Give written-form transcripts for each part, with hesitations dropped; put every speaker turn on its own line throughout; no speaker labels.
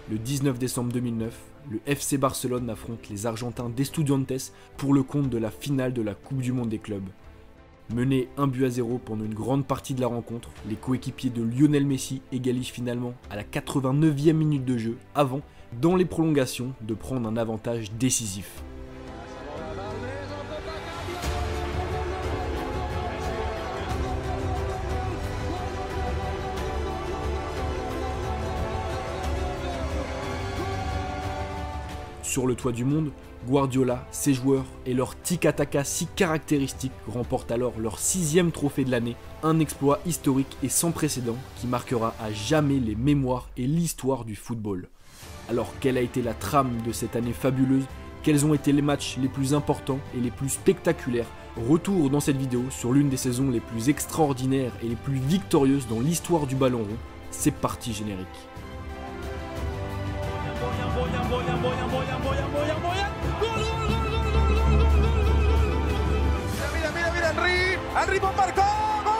le 19 décembre 2009, le FC Barcelone affronte les Argentins d'Estudiantes pour le compte de la finale de la Coupe du Monde des clubs. Menés 1-0 pendant une grande partie de la rencontre, les coéquipiers de Lionel Messi égalisent finalement à la 89e minute de jeu avant, dans les prolongations, de prendre un avantage décisif. Sur le toit du monde, Guardiola, ses joueurs et leur tic-tac si caractéristique remportent alors leur 6e trophée de l'année, un exploit historique et sans précédent qui marquera à jamais les mémoires et l'histoire du football. Alors quelle a été la trame de cette année fabuleuse? Quels ont été les matchs les plus importants et les plus spectaculaires? Retour dans cette vidéo sur l'une des saisons les plus extraordinaires et les plus victorieuses dans l'histoire du ballon rond. C'est parti générique.
Henry pot marcar! Gol!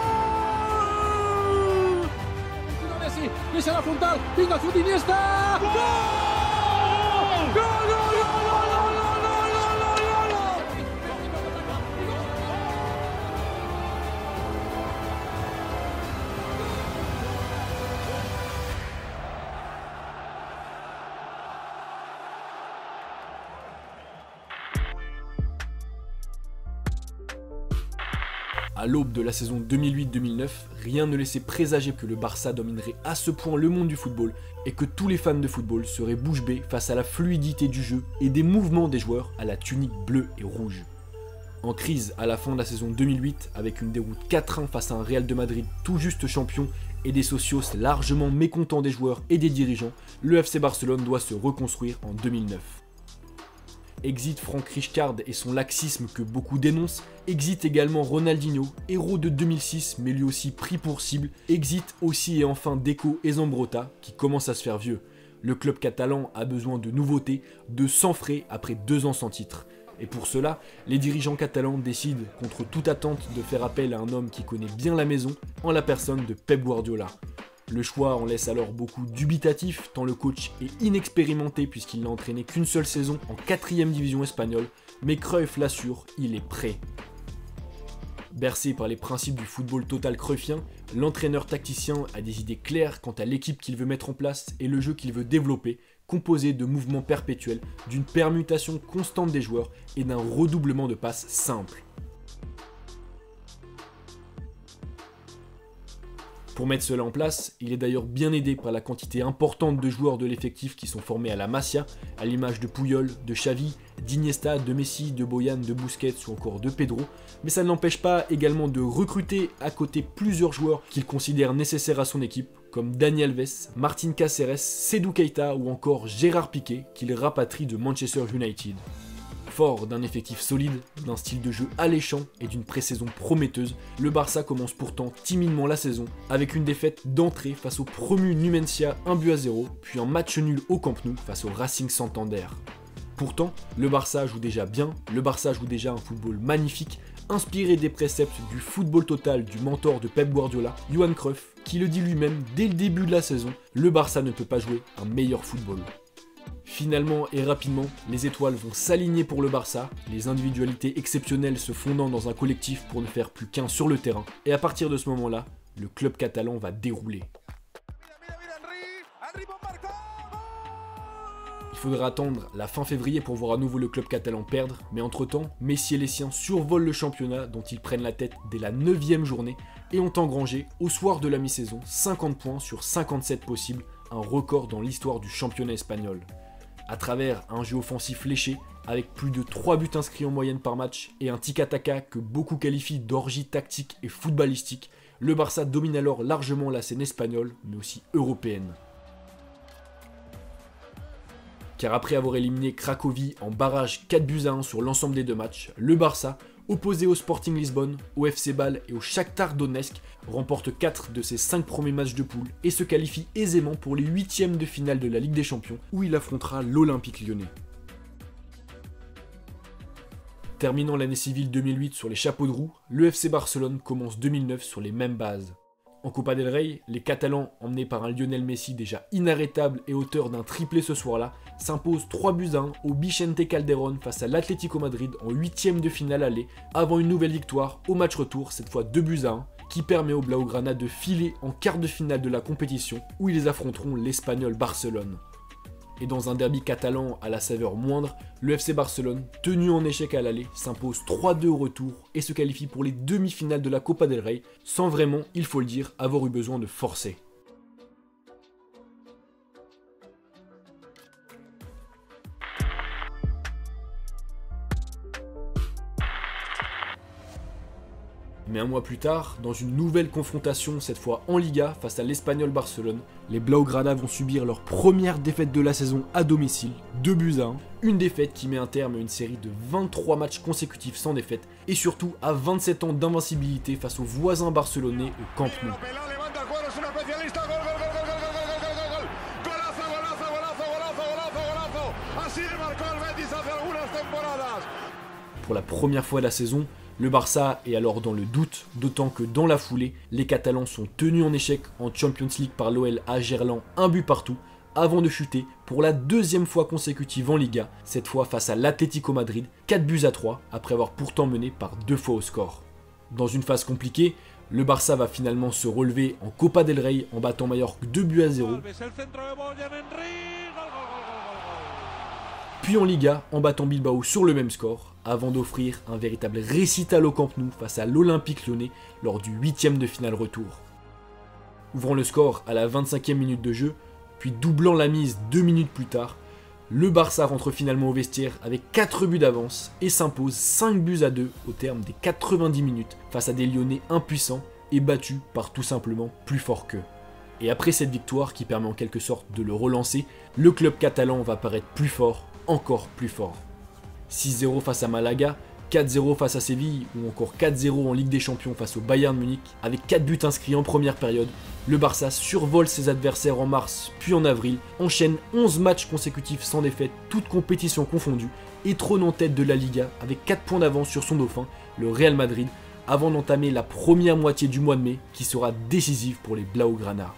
Messi, deixa la frontal, vinga, surt Iniesta! Gol! Gol, gol, gol, gol, gol, gol, gol, gol, gol!
À l'aube de la saison 2008-2009, rien ne laissait présager que le Barça dominerait à ce point le monde du football et que tous les fans de football seraient bouche bée face à la fluidité du jeu et des mouvements des joueurs à la tunique bleue et rouge. En crise à la fin de la saison 2008, avec une déroute 4-1 face à un Real de Madrid tout juste champion et des socios largement mécontents des joueurs et des dirigeants, le FC Barcelone doit se reconstruire en 2009. Exit Franck Rijkaard et son laxisme que beaucoup dénoncent, exit également Ronaldinho, héros de 2006 mais lui aussi pris pour cible, exit aussi et enfin Deco et Zambrotta qui commencent à se faire vieux. Le club catalan a besoin de nouveautés, de sang frais après 2 ans sans titre. Et pour cela, les dirigeants catalans décident contre toute attente de faire appel à un homme qui connaît bien la maison, en la personne de Pep Guardiola. Le choix en laisse alors beaucoup dubitatif, tant le coach est inexpérimenté puisqu'il n'a entraîné qu'une seule saison en 4e division espagnole, mais Cruyff l'assure, il est prêt. Bercé par les principes du football total cruyffien, l'entraîneur tacticien a des idées claires quant à l'équipe qu'il veut mettre en place et le jeu qu'il veut développer, composé de mouvements perpétuels, d'une permutation constante des joueurs et d'un redoublement de passes simple. Pour mettre cela en place, il est d'ailleurs bien aidé par la quantité importante de joueurs de l'effectif qui sont formés à la Masia, à l'image de Puyol, de Xavi, d'Iniesta, de Messi, de Boyan, de Busquets ou encore de Pedro, mais ça ne l'empêche pas également de recruter à côté plusieurs joueurs qu'il considère nécessaires à son équipe, comme Dani Alves, Martin Cáceres, Seydou Keita ou encore Gérard Piqué, qu'il rapatrie de Manchester United. Fort d'un effectif solide, d'un style de jeu alléchant et d'une pré-saison prometteuse, le Barça commence pourtant timidement la saison avec une défaite d'entrée face au promu Numancia 1-0, puis un match nul au Camp Nou face au Racing Santander. Pourtant, le Barça joue déjà bien, le Barça joue déjà un football magnifique, inspiré des préceptes du football total du mentor de Pep Guardiola, Johan Cruyff, qui le dit lui-même dès le début de la saison, le Barça ne peut pas jouer un meilleur football. Finalement et rapidement, les étoiles vont s'aligner pour le Barça, les individualités exceptionnelles se fondant dans un collectif pour ne faire plus qu'un sur le terrain, et à partir de ce moment-là, le club catalan va dérouler. Il faudra attendre la fin février pour voir à nouveau le club catalan perdre, mais entre-temps, Messi et les siens survolent le championnat dont ils prennent la tête dès la 9e journée et ont engrangé, au soir de la mi-saison, 50 points sur 57 possibles, un record dans l'histoire du championnat espagnol. À travers un jeu offensif léché, avec plus de 3 buts inscrits en moyenne par match et un tic-tac que beaucoup qualifient d'orgie tactique et footballistique, le Barça domine alors largement la scène espagnole, mais aussi européenne. Car après avoir éliminé Cracovie en barrage 4-1 sur l'ensemble des 2 matchs, le Barça, opposé au Sporting Lisbonne, au FC Bâle et au Shakhtar Donetsk, remporte 4 de ses 5 premiers matchs de poule et se qualifie aisément pour les 8e de finale de la Ligue des Champions où il affrontera l'Olympique Lyonnais. Terminant l'année civile 2008 sur les chapeaux de roue, le FC Barcelone commence 2009 sur les mêmes bases. En Copa del Rey, les Catalans, emmenés par un Lionel Messi déjà inarrêtable et auteur d'un triplé ce soir-là, s'imposent 3-1 au Vicente Calderón face à l'Atlético Madrid en 8e de finale aller, avant une nouvelle victoire au match retour, cette fois 2-1, qui permet aux Blaugrana de filer en quart de finale de la compétition où ils affronteront l'Espagnol Barcelone. Et dans un derby catalan à la saveur moindre, le FC Barcelone, tenu en échec à l'aller, s'impose 3-2 au retour et se qualifie pour les demi-finales de la Copa del Rey, sans vraiment, il faut le dire, avoir eu besoin de forcer. Mais un mois plus tard, dans une nouvelle confrontation, cette fois en Liga, face à l'Espagnol Barcelone, les Blaugrana vont subir leur première défaite de la saison à domicile, 2-1, une défaite qui met un terme à une série de 23 matchs consécutifs sans défaite, et surtout à 27 ans d'invincibilité face aux voisins barcelonais au Camp Nou. Pour la première fois de la saison, le Barça est alors dans le doute, d'autant que dans la foulée, les Catalans sont tenus en échec en Champions League par l'OL à Gerland, un but partout, avant de chuter pour la deuxième fois consécutive en Liga, cette fois face à l'Atlético Madrid, 4-3, après avoir pourtant mené par 2 fois au score. Dans une phase compliquée, le Barça va finalement se relever en Copa del Rey en battant Mallorca 2-0. Puis en Liga, en battant Bilbao sur le même score, avant d'offrir un véritable récital au Camp Nou face à l'Olympique Lyonnais lors du 8e de finale retour. Ouvrant le score à la 25e minute de jeu, puis doublant la mise 2 minutes plus tard, le Barça rentre finalement au vestiaire avec 4 buts d'avance et s'impose 5-2 au terme des 90 minutes face à des Lyonnais impuissants et battus par tout simplement plus fort qu'eux. Et après cette victoire qui permet en quelque sorte de le relancer, le club catalan va paraître plus fort, encore plus fort. 6-0 face à Malaga, 4-0 face à Séville ou encore 4-0 en Ligue des Champions face au Bayern Munich, avec 4 buts inscrits en première période, le Barça survole ses adversaires en mars puis en avril, enchaîne 11 matchs consécutifs sans défaite, toutes compétitions confondues, et trône en tête de la Liga avec 4 points d'avance sur son dauphin, le Real Madrid, avant d'entamer la première moitié du mois de mai qui sera décisive pour les Blaugrana.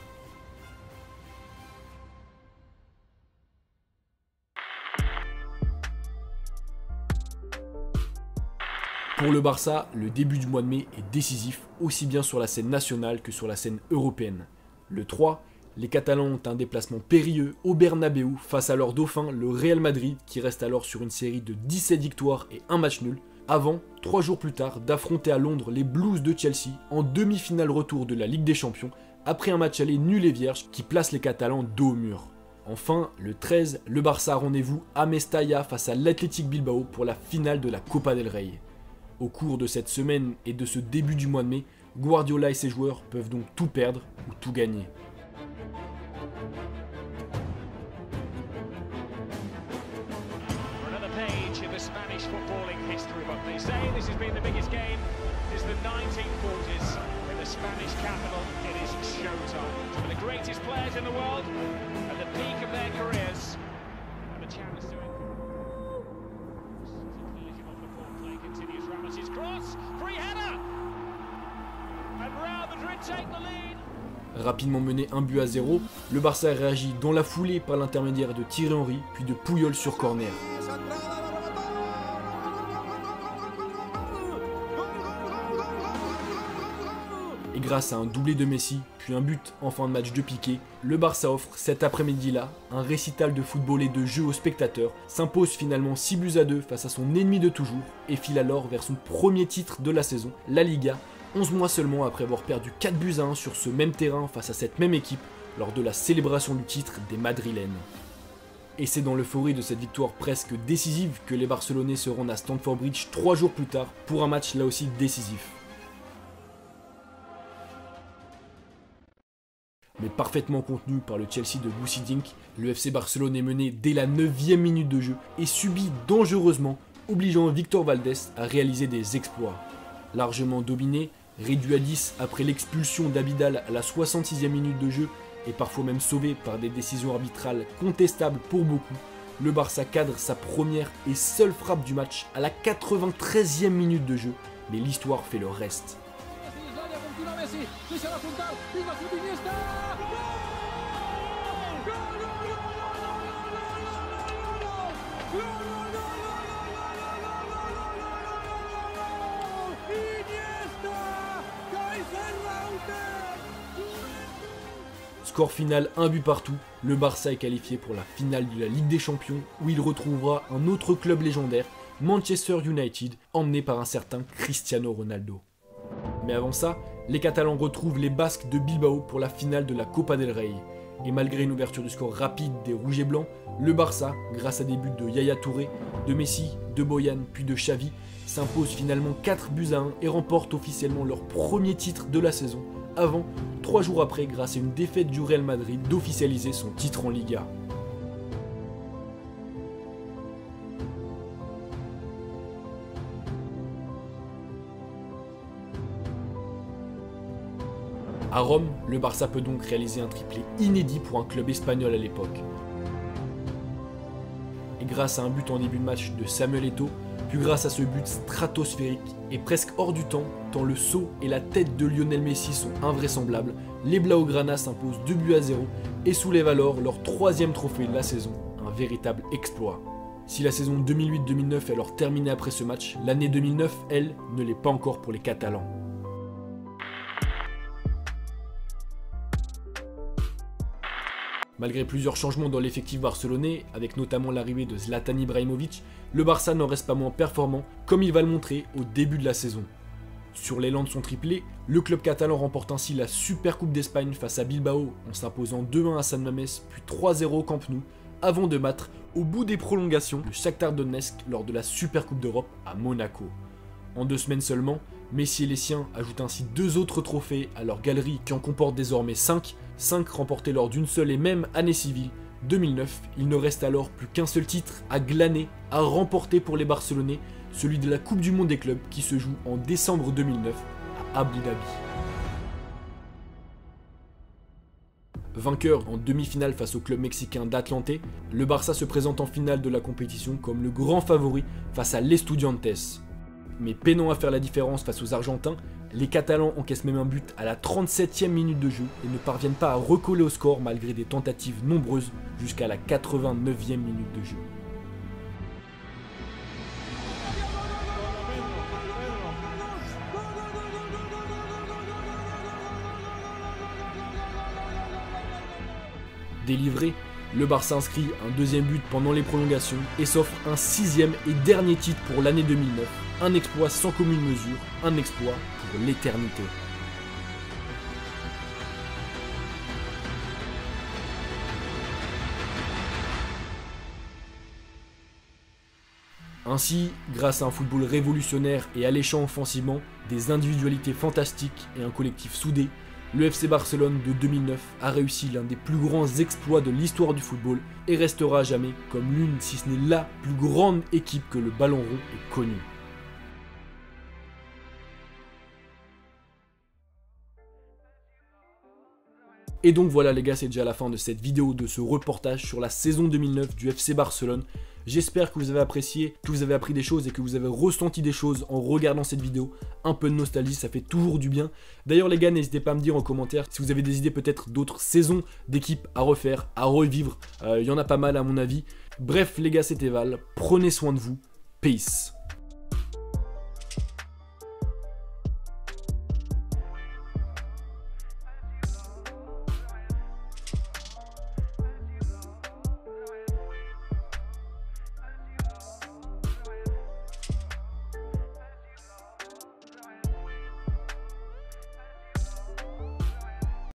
Pour le Barça, le début du mois de mai est décisif, aussi bien sur la scène nationale que sur la scène européenne. Le 3, les Catalans ont un déplacement périlleux au Bernabéu face à leur dauphin, le Real Madrid, qui reste alors sur une série de 17 victoires et un match nul, avant, 3 jours plus tard, d'affronter à Londres les Blues de Chelsea en demi-finale retour de la Ligue des Champions, après un match aller nul et vierge qui place les Catalans dos au mur. Enfin, le 13, le Barça a rendez-vous à Mestalla face à l'Athletic Bilbao pour la finale de la Copa del Rey. Au cours de cette semaine et de ce début du mois de mai, Guardiola et ses joueurs peuvent donc tout perdre ou tout gagner. Rapidement mené 1-0, le Barça réagit dans la foulée par l'intermédiaire de Thierry Henry, puis de Puyol sur corner. Et grâce à un doublé de Messi, puis un but en fin de match de Piqué, le Barça offre cet après-midi-là un récital de football et de jeu aux spectateurs, s'impose finalement 6-2 face à son ennemi de toujours, et file alors vers son premier titre de la saison, la Liga, 11 mois seulement après avoir perdu 4-1 sur ce même terrain face à cette même équipe lors de la célébration du titre des Madrilènes. Et c'est dans l'euphorie de cette victoire presque décisive que les Barcelonais se rendent à Stamford Bridge 3 jours plus tard pour un match là aussi décisif. Mais parfaitement contenu par le Chelsea de Guussi Dink, le FC Barcelone est mené dès la 9e minute de jeu et subit dangereusement, obligeant Victor Valdés à réaliser des exploits. Largement dominé, réduit à 10 après l'expulsion d'Abidal à la 66e minute de jeu et parfois même sauvé par des décisions arbitrales contestables pour beaucoup, le Barça cadre sa première et seule frappe du match à la 93e minute de jeu, mais l'histoire fait le reste.
Luis a la frontal, Vinicius Iniesta.
Score final, un but partout, le Barça est qualifié pour la finale de la Ligue des Champions où il retrouvera un autre club légendaire, Manchester United, emmené par un certain Cristiano Ronaldo. Mais avant ça, les Catalans retrouvent les Basques de Bilbao pour la finale de la Copa del Rey. Et malgré une ouverture du score rapide des Rouges et Blancs, le Barça, grâce à des buts de Yaya Touré, de Messi, de Boyan puis de Xavi, s'impose finalement 4-1 et remporte officiellement leur premier titre de la saison, avant, 3 jours après, grâce à une défaite du Real Madrid, d'officialiser son titre en Liga. À Rome, le Barça peut donc réaliser un triplé inédit pour un club espagnol à l'époque. Et grâce à un but en début de match de Samuel Eto'o, puis grâce à ce but stratosphérique et presque hors du temps, tant le saut et la tête de Lionel Messi sont invraisemblables, les Blaugrana s'imposent 2-0 et soulèvent alors leur 3e trophée de la saison, un véritable exploit. Si la saison 2008-2009 est alors terminée après ce match, l'année 2009, elle, ne l'est pas encore pour les Catalans. Malgré plusieurs changements dans l'effectif barcelonais, avec notamment l'arrivée de Zlatan Ibrahimovic, le Barça n'en reste pas moins performant, comme il va le montrer au début de la saison. Sur l'élan de son triplé, le club catalan remporte ainsi la Supercoupe d'Espagne face à Bilbao en s'imposant 2-1 à San Mamés, puis 3-0 au Camp Nou, avant de battre, au bout des prolongations, le Shakhtar Donetsk lors de la Supercoupe d'Europe à Monaco. En 2 semaines seulement, Messi et les siens ajoutent ainsi 2 autres trophées à leur galerie qui en comporte désormais 5 remportés lors d'une seule et même année civile, 2009. Il ne reste alors plus qu'un seul titre à glaner, à remporter pour les Barcelonais, celui de la Coupe du Monde des clubs qui se joue en décembre 2009 à Abu Dhabi. Vainqueur en demi-finale face au club mexicain d'Atlante, le Barça se présente en finale de la compétition comme le grand favori face à l'Estudiantes. Mais peinant à faire la différence face aux Argentins, les Catalans encaissent même un but à la 37e minute de jeu et ne parviennent pas à recoller au score malgré des tentatives nombreuses jusqu'à la 89e minute de jeu. Délivré, le Barça inscrit un 2e but pendant les prolongations et s'offre un 6e et dernier titre pour l'année 2009, un exploit sans commune mesure, un exploit pour l'éternité. Ainsi, grâce à un football révolutionnaire et alléchant offensivement, des individualités fantastiques et un collectif soudé, le FC Barcelone de 2009 a réussi l'un des plus grands exploits de l'histoire du football et restera à jamais comme l'une, si ce n'est la plus grande équipe que le ballon rond ait connue. Et donc voilà les gars, c'est déjà la fin de cette vidéo, de ce reportage sur la saison 2009 du FC Barcelone. J'espère que vous avez apprécié, que vous avez appris des choses et que vous avez ressenti des choses en regardant cette vidéo. Un peu de nostalgie, ça fait toujours du bien. D'ailleurs les gars, n'hésitez pas à me dire en commentaire si vous avez des idées peut-être d'autres saisons d'équipes à refaire, à revivre. Il y en a pas mal à mon avis. Bref les gars, c'était Val, prenez soin de vous, peace.